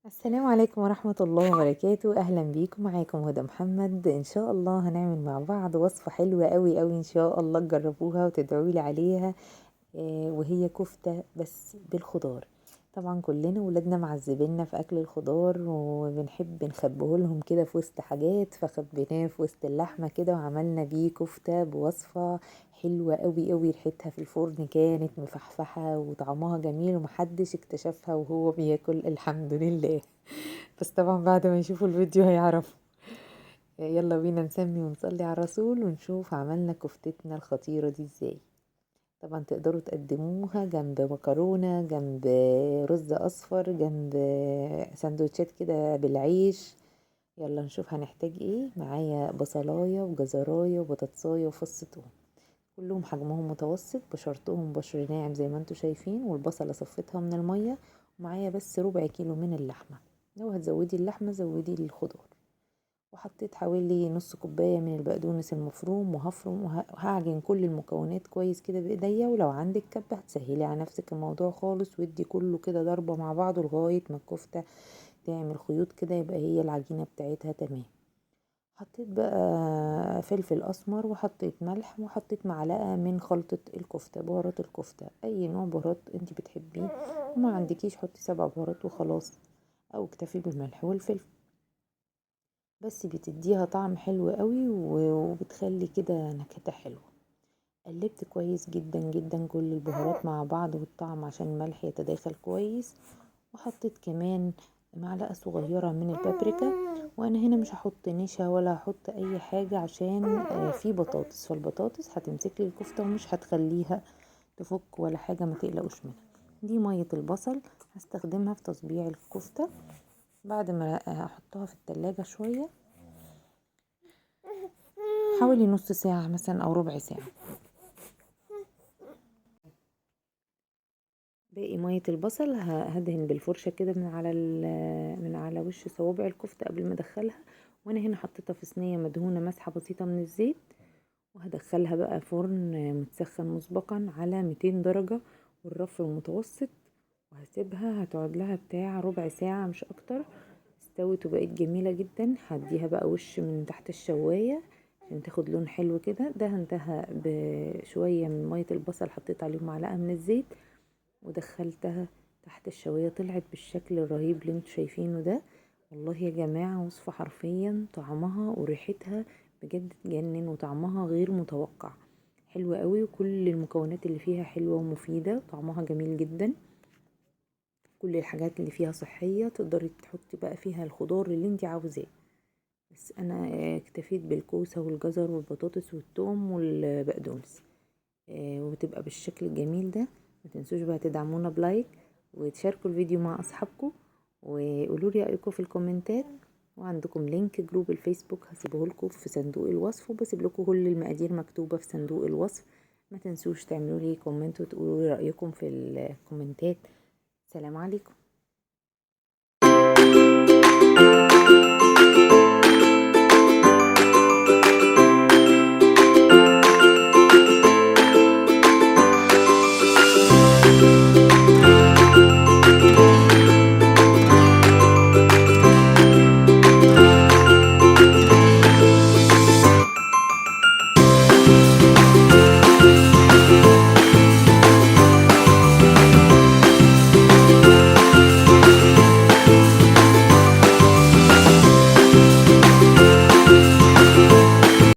السلام عليكم ورحمة الله وبركاته. أهلا بيكم، معاكم هدى محمد. إن شاء الله هنعمل مع بعض وصفة حلوة قوي قوي، إن شاء الله تجربوها وتدعولي عليها. وهي كفتة بس بالخضار. طبعا كلنا ولادنا معذبيننا في أكل الخضار وبنحب نخبيه لهم كده في وسط حاجات، فخبيناه في وسط اللحمة كده وعملنا بيه كفتة بوصفة حلوة قوي قوي. ريحتها في الفرن كانت مفحفحة وطعمها جميل ومحدش اكتشفها وهو بياكل، الحمد لله. بس طبعا بعد ما يشوفوا الفيديو هيعرفوا. يلا بينا نسمي ونصلي على الرسول ونشوف عملنا كفتتنا الخطيرة دي ازاي. طبعا تقدروا تقدموها جنب مكرونة، جنب رز اصفر، جنب سندوتشات كده بالعيش. يلا نشوف هنحتاج ايه. معايا بصلاية وجزراية وبطاطساية وفص ثوم، كلهم حجمهم متوسط، بشرتهم بشر ناعم زي ما انتوا شايفين، والبصلة صفتها من المية. ومعايا بس ربع كيلو من اللحمة، لو هتزودي اللحمة زودي الخضار. وحطيت حوالي نص كوباية من البقدونس المفروم، وهفرم وهعجن كل المكونات كويس كده بايديا. ولو عندك كبة هتسهلي على نفسك الموضوع خالص، وادي كله كده ضربة مع بعضه لغاية ما الكفتة تعمل خيوط كده، يبقى هي العجينة بتاعتها تمام. حطيت بقى فلفل اسمر، وحطيت ملح، وحطيت معلقة من خلطة الكفتة، بهارات الكفتة اي نوع بهارات انت بتحبيه. وما عندكيش حطي 7 بهارات وخلاص، او اكتفي بالملح والفلفل. بس بتديها طعم حلو قوي وبتخلي كده نكهتها حلوة. قلبت كويس جدا جدا كل البهارات مع بعض والطعم عشان الملح يتداخل كويس. وحطيت كمان معلقة صغيرة من البابريكا. وانا هنا مش هحط نشا ولا هحط اي حاجة عشان في بطاطس، فالبطاطس هتمسك لي الكفتة ومش هتخليها تفك ولا حاجة، ما تقلقوش منها. دي مية البصل هستخدمها في تصبيع الكفتة بعد ما احطها في التلاجة شوية، حوالي نص ساعة مثلا او ربع ساعة. باقي مية البصل هدهن بالفرشة كده من على وش صوابع الكفتة قبل ما ادخلها. وانا هنا حطيتها في صينية مدهونة مسحة بسيطة من الزيت، وهدخلها بقى فرن متسخن مسبقا على 200 درجة والرف المتوسط. وهسيبها هتقعد لها بتاع ربع ساعة مش اكتر. استوت وبقت جميلة جدا. هديها بقى وش من تحت الشواية عشان تاخد لون حلو كده. دهنتها بشوية من مية البصل، حطيت عليهم معلقة من الزيت ودخلتها تحت الشواية. طلعت بالشكل الرهيب اللي انتوا شايفينه ده. والله يا جماعة وصفة حرفيا طعمها وريحتها بجد تجنن، وطعمها غير متوقع، حلوة قوي. وكل المكونات اللي فيها حلوة ومفيدة، طعمها جميل جدا. كل الحاجات اللي فيها صحية، تقدري تحطي بقى فيها الخضار اللي انت عاوزاه. بس انا اكتفيت بالكوسة والجزر والبطاطس والثوم والبقدونس. وتبقى بالشكل الجميل ده. ما تنسوش بقى تدعمونا بلايك وتشاركوا الفيديو مع اصحابكم، وقولوا لي رايكم في الكومنتات. وعندكم لينك جروب الفيسبوك هسيبه لكم في صندوق الوصف، وبسيب لكم كل المقادير مكتوبة في صندوق الوصف. ما تنسوش تعملوا لي كومنت وتقولوا لي رايكم في الكومنتات. سلام عليكم.